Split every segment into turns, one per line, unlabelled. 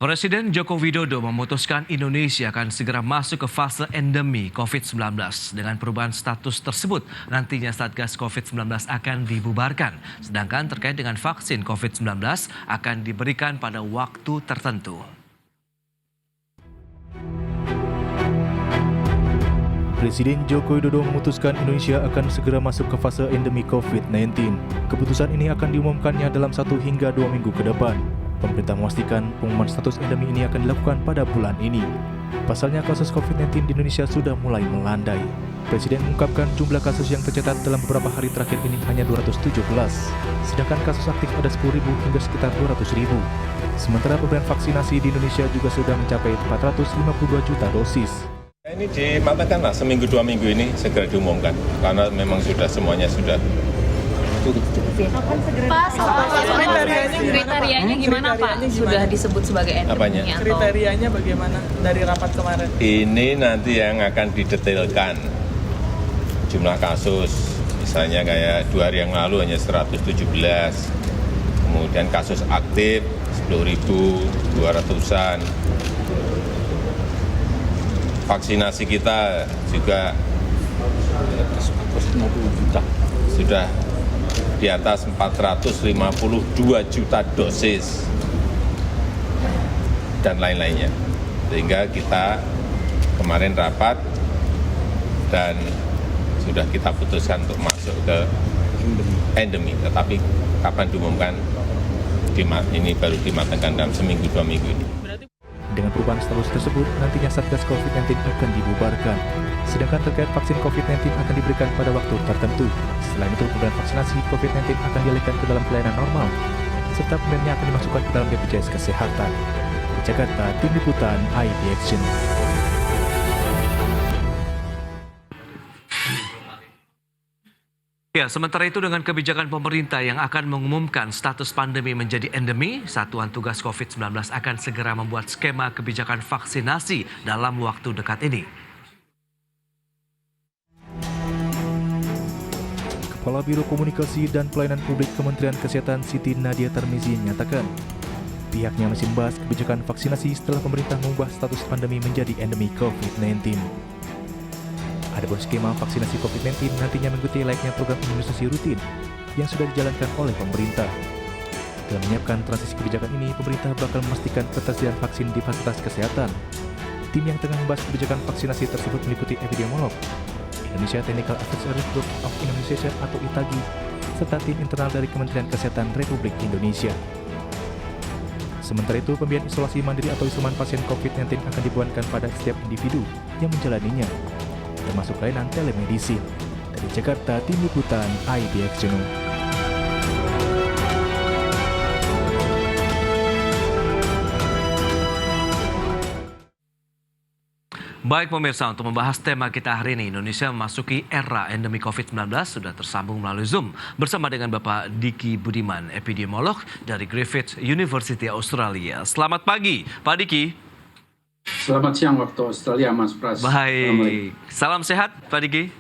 Presiden Joko Widodo memutuskan Indonesia akan segera masuk ke fase endemi COVID-19. Dengan perubahan status tersebut, nantinya Satgas COVID-19 akan dibubarkan. Sedangkan terkait dengan vaksin COVID-19 akan diberikan pada waktu tertentu.
Presiden Joko Widodo memutuskan Indonesia akan segera masuk ke fase endemi COVID-19. Keputusan ini akan diumumkannya dalam 1 hingga 2 minggu ke depan. Pemerintah memastikan pengumuman status endemi ini akan dilakukan pada bulan ini. Pasalnya kasus COVID-19 di Indonesia sudah mulai melandai. Presiden mengungkapkan jumlah kasus yang tercatat dalam beberapa hari terakhir ini hanya 217, sedangkan kasus aktif ada 10.000 hingga sekitar 200.000. Sementara pemberian vaksinasi di Indonesia juga sudah mencapai 452 juta dosis.
Ini dimatangkan lah seminggu 2 minggu ini segera diumumkan karena memang semuanya sudah.
Pak, kriterianya gimana Pak? Sudah disebut sebagai endemi atau?
Kriterianya bagaimana dari rapat kemarin?
Ini nanti yang akan didetailkan jumlah kasus, misalnya kayak 2 hari yang lalu hanya 117, kemudian kasus aktif 10.200-an. Vaksinasi kita juga sudah di atas 452 juta dosis dan lain-lainnya. Sehingga kita kemarin rapat dan sudah kita putuskan untuk masuk ke endemi. Tetapi kapan diumumkan, ini baru dimatangkan dalam seminggu 2 minggu ini.
Dengan perubahan status tersebut, nantinya Satgas COVID-19 akan dibubarkan. Sedangkan terkait vaksin COVID-19 akan diberikan pada waktu tertentu. Selain itu, pemberian vaksinasi COVID-19 akan dialihkan ke dalam pelayanan normal, serta pemberiannya akan dimasukkan ke dalam BPJS Kesehatan. Di Jakarta, Tim Liputan ID Action.
Ya, sementara itu dengan kebijakan pemerintah yang akan mengumumkan status pandemi menjadi endemi, Satuan Tugas COVID-19 akan segera membuat skema kebijakan vaksinasi dalam waktu dekat ini.
Kepala Biro Komunikasi dan Pelayanan Publik Kementerian Kesehatan Siti Nadia Tarmizi menyatakan, pihaknya masih membahas kebijakan vaksinasi setelah pemerintah mengubah status pandemi menjadi endemi COVID-19. Adapun skema vaksinasi COVID-19 nantinya mengikuti layaknya program imunisasi rutin yang sudah dijalankan oleh pemerintah. Dalam menyiapkan transisi kebijakan ini, pemerintah bakal memastikan ketersediaan vaksin di fasilitas kesehatan. Tim yang tengah membahas kebijakan vaksinasi tersebut meliputi epidemiolog, Indonesia Technical Advisory Group of Immunization atau ITAGI, serta tim internal dari Kementerian Kesehatan Republik Indonesia. Sementara itu, pemberian isolasi mandiri atau isoman pasien COVID-19 akan dibebankan pada setiap individu yang menjalaninya, termasuk layanan telemedicine. Dari Jakarta, Tim Liputan IDX Channel.
Baik pemirsa, untuk membahas tema kita hari ini, Indonesia memasuki era endemi COVID-19, sudah tersambung melalui Zoom bersama dengan Bapak Diki Budiman, epidemiolog dari Griffith University Australia. Selamat pagi, Pak Diki.
Selamat siang waktu Australia, Mas Pras.
Baik, salam sehat Pak Diki.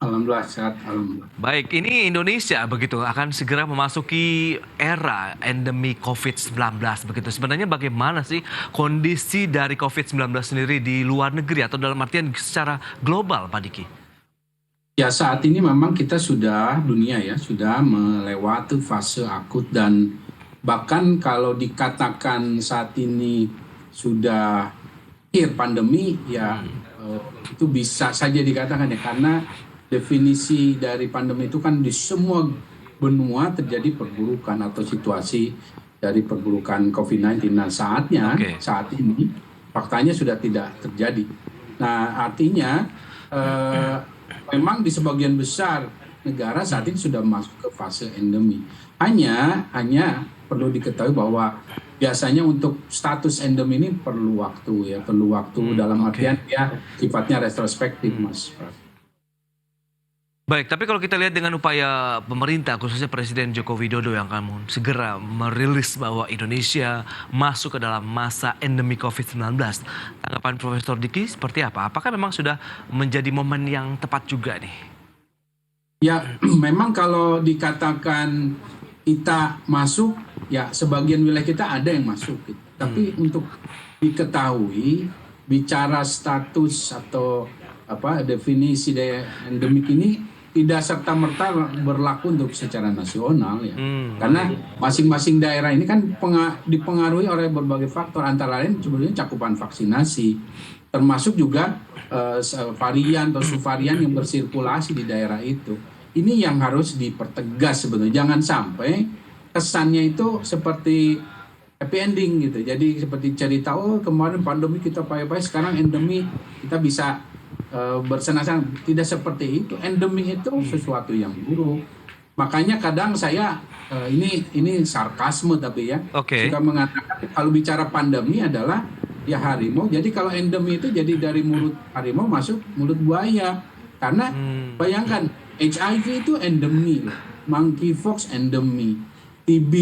Alhamdulillah sehat, alhamdulillah.
Baik, ini Indonesia begitu akan segera memasuki era endemi COVID-19 begitu. Sebenarnya bagaimana sih kondisi dari COVID-19 sendiri di luar negeri atau dalam artian secara global, Pak Diki?
Ya, saat ini memang kita dunia sudah melewati fase akut dan bahkan kalau dikatakan saat ini sudah akhir pandemi itu bisa saja dikatakan ya, karena definisi dari pandemi itu kan di semua benua terjadi perburukan atau situasi dari perburukan COVID-19. Nah saat ini faktanya sudah tidak terjadi. Nah artinya memang di sebagian besar negara saat ini sudah masuk ke fase endemi. Hanya perlu diketahui bahwa biasanya untuk status endemi ini perlu waktu dalam artian sifatnya retrospektif, Mas.
Baik, tapi kalau kita lihat dengan upaya pemerintah, khususnya Presiden Joko Widodo yang akan segera merilis bahwa Indonesia masuk ke dalam masa endemi COVID-19. Tanggapan Profesor Diki seperti apa? Apakah memang sudah menjadi momen yang tepat juga nih?
Ya, memang kalau dikatakan kita masuk, ya sebagian wilayah kita ada yang masuk gitu. Tapi untuk diketahui bicara status atau definisi endemik ini tidak serta-merta berlaku untuk secara nasional ya. Karena masing-masing daerah ini kan dipengaruhi oleh berbagai faktor, antara lain sebenarnya cakupan vaksinasi, termasuk juga varian atau subvarian yang bersirkulasi di daerah itu. Ini yang harus dipertegas sebenarnya. Jangan sampai kesannya itu seperti happy ending gitu. Jadi seperti cerita, kemarin pandemi kita payah-payah, sekarang endemi kita bisa bersenang-senang. Tidak seperti itu. Endemi itu sesuatu yang buruk. Makanya kadang saya ini sarkasme tapi ya, suka mengatakan kalau bicara pandemi adalah ya harimau. Jadi kalau endemi itu jadi dari mulut harimau masuk mulut buaya. Karena bayangkan HIV itu endemi, monkeypox endemi, TB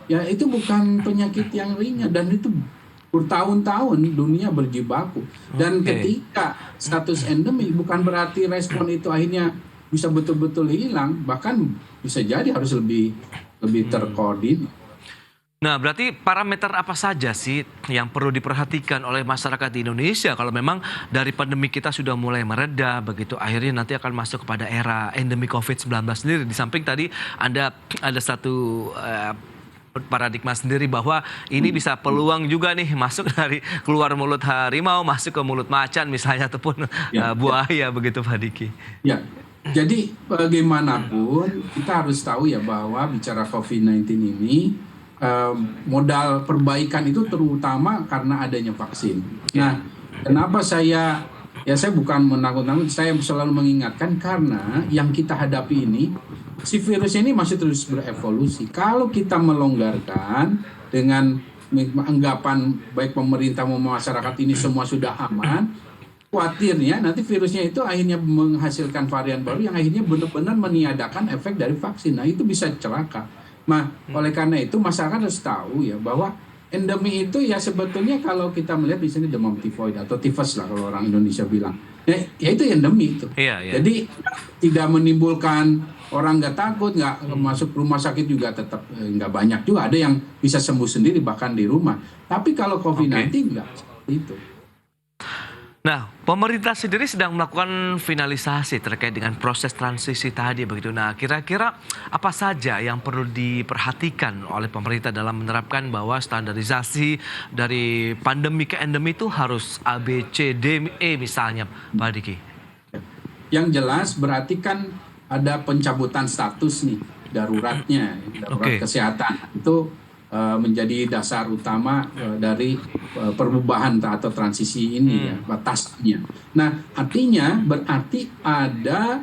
ya itu bukan penyakit yang ringan dan itu bertahun-tahun dunia berjibaku. Dan ketika status endemi bukan berarti respon itu akhirnya bisa betul-betul hilang, bahkan bisa jadi harus lebih terkoordinir.
Nah, berarti parameter apa saja sih yang perlu diperhatikan oleh masyarakat di Indonesia kalau memang dari pandemi kita sudah mulai mereda, begitu akhirnya nanti akan masuk kepada era endemi COVID-19 sendiri. Di samping tadi ada satu paradigma sendiri bahwa ini bisa peluang juga nih masuk dari keluar mulut harimau, masuk ke mulut macan misalnya, ataupun buaya, begitu Pak Diki.
Ya, jadi bagaimanapun kita harus tahu ya bahwa bicara COVID-19 ini, modal perbaikan itu terutama karena adanya vaksin. Nah, kenapa saya bukan menakut-nakut, saya selalu mengingatkan karena yang kita hadapi ini, si virus ini masih terus berevolusi. Kalau kita melonggarkan dengan anggapan baik pemerintah maupun masyarakat ini semua sudah aman, khawatirnya nanti virusnya itu akhirnya menghasilkan varian baru yang akhirnya benar-benar meniadakan efek dari vaksin. Nah, itu bisa celaka. Nah, oleh karena itu masyarakat harus tahu ya bahwa endemi itu ya sebetulnya kalau kita melihat di sini demam tifoid atau tifus lah kalau orang Indonesia bilang. Ya itu endemi itu. Jadi tidak menimbulkan orang nggak takut, nggak masuk rumah sakit juga tetap nggak banyak juga. Ada yang bisa sembuh sendiri bahkan di rumah. Tapi kalau COVID-19 nggak seperti itu.
Nah, pemerintah sendiri sedang melakukan finalisasi terkait dengan proses transisi tadi begitu. Nah, kira-kira apa saja yang perlu diperhatikan oleh pemerintah dalam menerapkan bahwa standarisasi dari pandemi ke endemi itu harus A, B, C, D, E misalnya, Pak Diki?
Yang jelas berarti kan ada pencabutan status nih, darurat kesehatan. Itu menjadi dasar utama dari perubahan atau transisi ini ya, batasnya. Nah, artinya berarti ada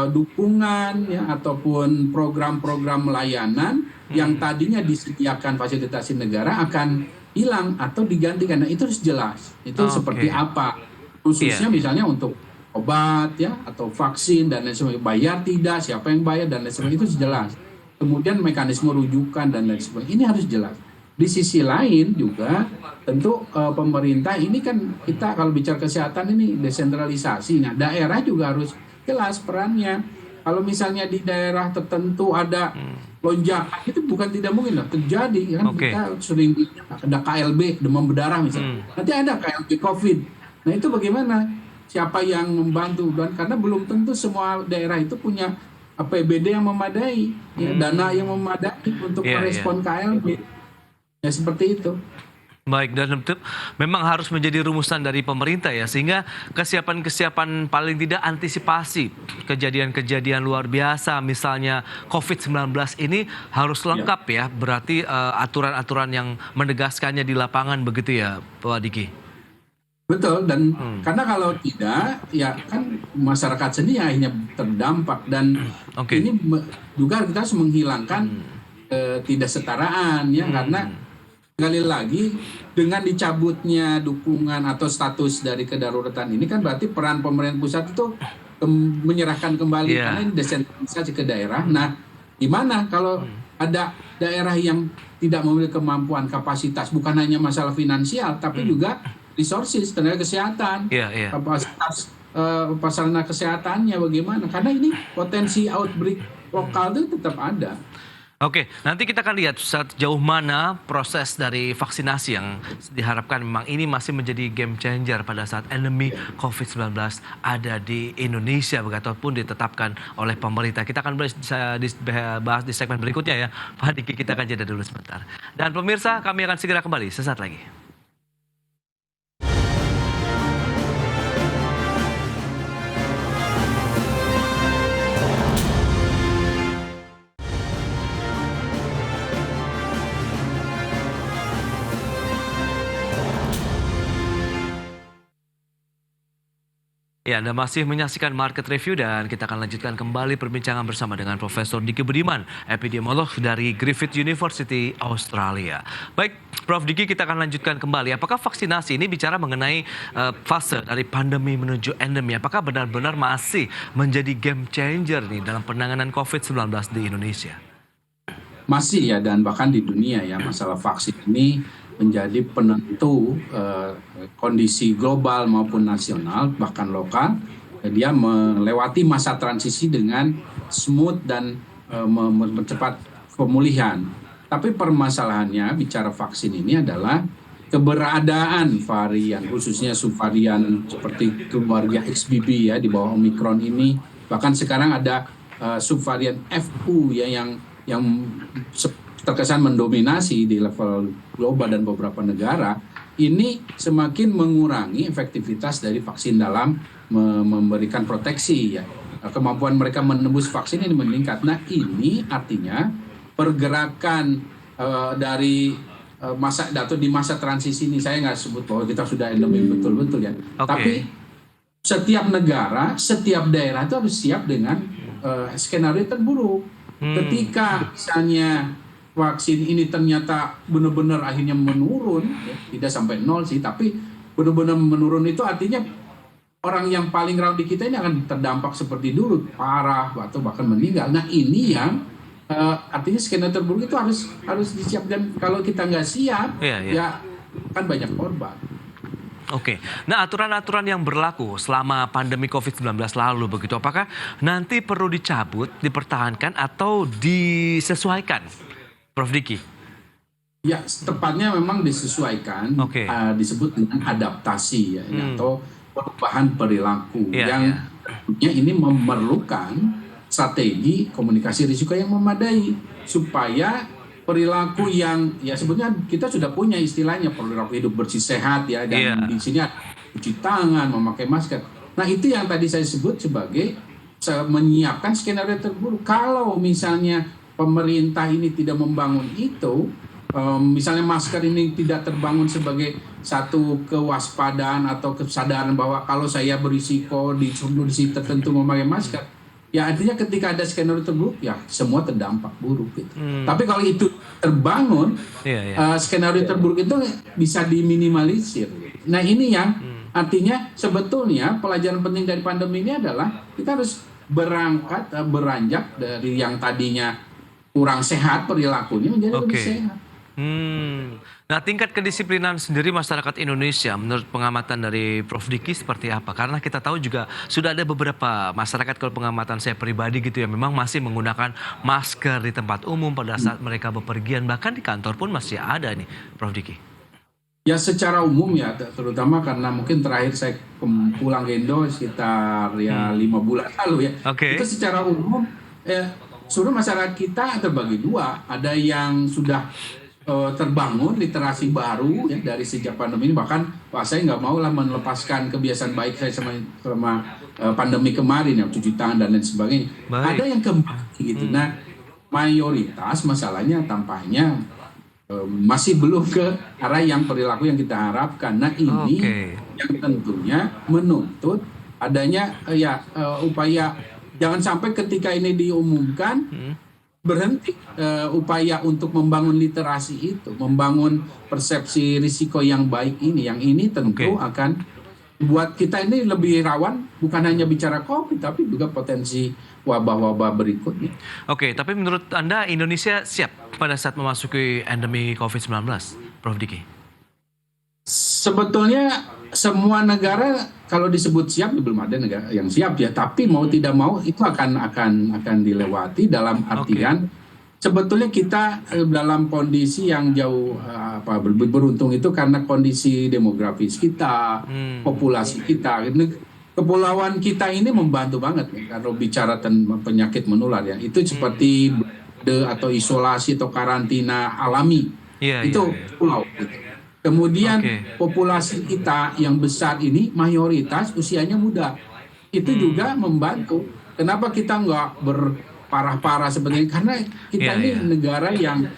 dukungan ya ataupun program-program layanan yang tadinya disediakan fasilitasi negara akan hilang atau digantikan. Nah, itu harus jelas. Itu seperti apa? Khususnya misalnya untuk obat ya atau vaksin dan lain sebagainya, bayar tidak, siapa yang bayar dan lain sebagainya, itu jelas. Kemudian mekanisme rujukan dan lain sebagainya, ini harus jelas. Di sisi lain juga tentu pemerintah ini kan kita kalau bicara kesehatan ini desentralisasi. Nah, daerah juga harus jelas perannya. Kalau misalnya di daerah tertentu ada lonjakan, itu bukan tidak mungkin lah terjadi kan. Kita sering ada KLB demam berdarah misalnya. Nanti ada KLB COVID. Nah, itu bagaimana? Siapa yang membantu? Dan karena belum tentu semua daerah itu punya APBD yang memadai, ya, dana yang memadai untuk merespon KLB. Ya seperti itu.
Baik, dan memang harus menjadi rumusan dari pemerintah ya, sehingga kesiapan paling tidak antisipasi kejadian-kejadian luar biasa, misalnya COVID-19 ini harus lengkap ya, berarti aturan-aturan yang menegaskannya di lapangan begitu ya, Pak Diki?
Betul, dan karena kalau tidak, ya kan masyarakat sendiri akhirnya terdampak, dan ini juga kita harus menghilangkan ketidaksetaraan ya, karena sekali lagi dengan dicabutnya dukungan atau status dari kedaruratan ini kan berarti peran pemerintah pusat itu menyerahkan kembali karena ini desentralisasi ke daerah. Nah, gimana kalau ada daerah yang tidak memiliki kemampuan kapasitas, bukan hanya masalah finansial tapi juga resources, tenaga kesehatan, kapasitas sarana kesehatannya bagaimana? Karena ini potensi outbreak lokal itu tetap ada.
Oke, nanti kita akan lihat sejauh mana proses dari vaksinasi yang diharapkan memang ini masih menjadi game changer pada saat endemi COVID-19 ada di Indonesia, ataupun ditetapkan oleh pemerintah. Kita akan bahas di segmen berikutnya ya. Pak Diki, kita akan jeda dulu sebentar. Dan pemirsa, kami akan segera kembali sesaat lagi. Ya, Anda masih menyaksikan Market Review dan kita akan lanjutkan kembali perbincangan bersama dengan Profesor Diki Budiman, epidemiolog dari Griffith University, Australia. Baik, Prof. Diki, kita akan lanjutkan kembali. Apakah vaksinasi ini bicara mengenai fase dari pandemi menuju endemi? Apakah benar-benar masih menjadi game changer nih dalam penanganan COVID-19 di Indonesia?
Masih ya, dan bahkan di dunia ya, masalah vaksin ini menjadi penentu kondisi global maupun nasional, bahkan lokal. Dia melewati masa transisi dengan smooth dan mempercepat pemulihan. Tapi permasalahannya bicara vaksin ini adalah keberadaan varian, khususnya subvarian seperti keluarga XBB ya di bawah Omicron ini. Bahkan sekarang ada subvarian FU ya yang terkesan mendominasi di level global dan beberapa negara, ini semakin mengurangi efektivitas dari vaksin dalam memberikan proteksi ya. Kemampuan mereka menembus vaksin ini meningkat. Nah, ini artinya pergerakan dari di masa transisi ini, saya nggak sebut bahwa kita sudah endemi betul-betul ya.
Okay.
Tapi setiap negara, setiap daerah itu harus siap dengan skenario terburuk. Ketika misalnya vaksin ini ternyata benar-benar akhirnya menurun, ya, tidak sampai 0 sih, tapi benar-benar menurun itu artinya orang yang paling rawan di kita ini akan terdampak seperti dulu, parah atau bahkan meninggal. Nah, ini yang artinya skenario terburuk itu harus disiapkan. Kalau kita nggak siap, ya kan banyak korban.
Oke, nah aturan-aturan yang berlaku selama pandemi COVID-19 lalu begitu, apakah nanti perlu dicabut, dipertahankan, atau disesuaikan, Prof. Diki?
Ya, tepatnya memang disesuaikan, disebut dengan adaptasi ya, atau perubahan perilaku yang tentunya ini memerlukan strategi komunikasi risiko yang memadai supaya perilaku yang ya sebetulnya kita sudah punya istilahnya perilaku hidup bersih sehat ya, dan di sini ada cuci tangan, memakai masker. Nah, itu yang tadi saya sebut sebagai menyiapkan skenario terburuk. Kalau misalnya pemerintah ini tidak membangun itu, misalnya masker ini tidak terbangun sebagai satu kewaspadaan atau kesadaran bahwa kalau saya berisiko di kondisi tertentu memakai masker, ya artinya ketika ada skenario terburuk ya semua terdampak buruk gitu. Tapi kalau itu terbangun, skenario terburuk itu bisa diminimalisir. Nah, ini yang artinya sebetulnya pelajaran penting dari pandemi ini adalah kita harus beranjak dari yang tadinya kurang sehat perilakunya menjadi lebih sehat.
Nah, tingkat kedisiplinan sendiri masyarakat Indonesia menurut pengamatan dari Prof. Diki seperti apa? Karena kita tahu juga sudah ada beberapa masyarakat, kalau pengamatan saya pribadi gitu ya, memang masih menggunakan masker di tempat umum pada saat mereka bepergian, bahkan di kantor pun masih ada nih, Prof. Diki.
Ya, secara umum ya, terutama karena mungkin terakhir saya pulang ke Indo sekitar 5 bulan lalu ya. Itu secara umum seluruh masyarakat kita terbagi dua. Ada yang sudah terbangun literasi baru ya dari sejak pandemi ini, bahkan saya nggak mau lah melepaskan kebiasaan baik saya selama pandemi kemarin ya, cuci tangan dan lain sebagainya. Ada yang kembali gitu. Nah, mayoritas masalahnya tampaknya masih belum ke arah yang perilaku yang kita harapkan. Nah, ini yang tentunya menuntut adanya upaya, jangan sampai ketika ini diumumkan berhenti upaya untuk membangun literasi itu, membangun persepsi risiko yang baik ini. Yang ini tentu akan buat kita ini lebih rawan, bukan hanya bicara COVID, tapi juga potensi wabah-wabah berikutnya.
Tapi menurut Anda Indonesia siap pada saat memasuki endemi COVID-19, Prof. Diki?
Sebetulnya semua negara kalau disebut siap, belum ada negara yang siap ya, tapi mau tidak mau itu akan dilewati dalam artian sebetulnya kita dalam kondisi yang jauh beruntung itu karena kondisi demografis kita, populasi kita. Kepulauan kita ini membantu banget kalau bicara tentang penyakit menular ya. Itu seperti atau isolasi atau karantina alami. Itu pulau. Kemudian populasi kita yang besar ini mayoritas usianya muda. Itu juga membantu. Kenapa kita nggak berparah-parah seperti ini? Karena kita ini negara yang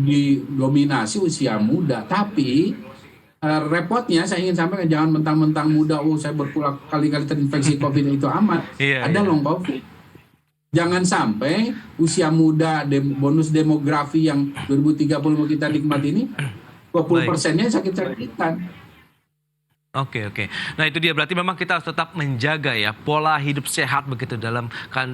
didominasi usia muda. Tapi repotnya saya ingin sampaikan, jangan mentang-mentang muda, saya berpuluh kali-kali terinfeksi COVID itu amat. Ada long COVID. Jangan sampai usia muda, bonus demografi yang 2030 kita nikmati ini, 20%-nya sakit-sakitan.
Oke. Nah itu dia, berarti memang kita harus tetap menjaga ya pola hidup sehat begitu dalam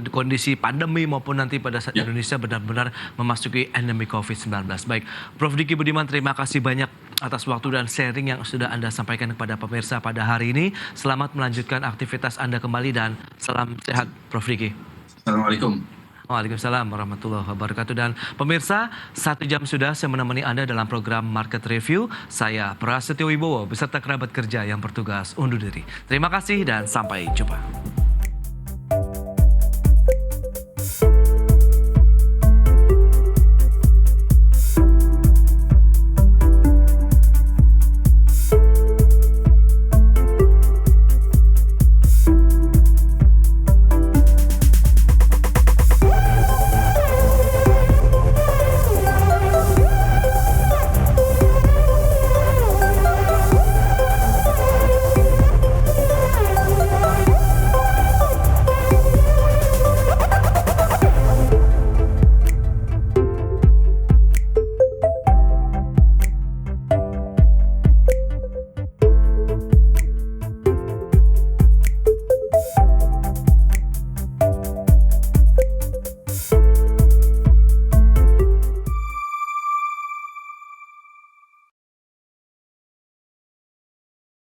kondisi pandemi maupun nanti pada saat Indonesia benar-benar memasuki endemi COVID-19. Baik, Prof. Diki Budiman, terima kasih banyak atas waktu dan sharing yang sudah Anda sampaikan kepada pemirsa pada hari ini. Selamat melanjutkan aktivitas Anda kembali dan salam sehat, Prof. Diki.
Assalamualaikum.
Waalaikumsalam warahmatullahi wabarakatuh. Dan pemirsa, 1 jam sudah saya menemani Anda dalam program Market Review. Saya Prasetyo Wibowo beserta kerabat kerja yang bertugas undur diri. Terima kasih dan sampai jumpa.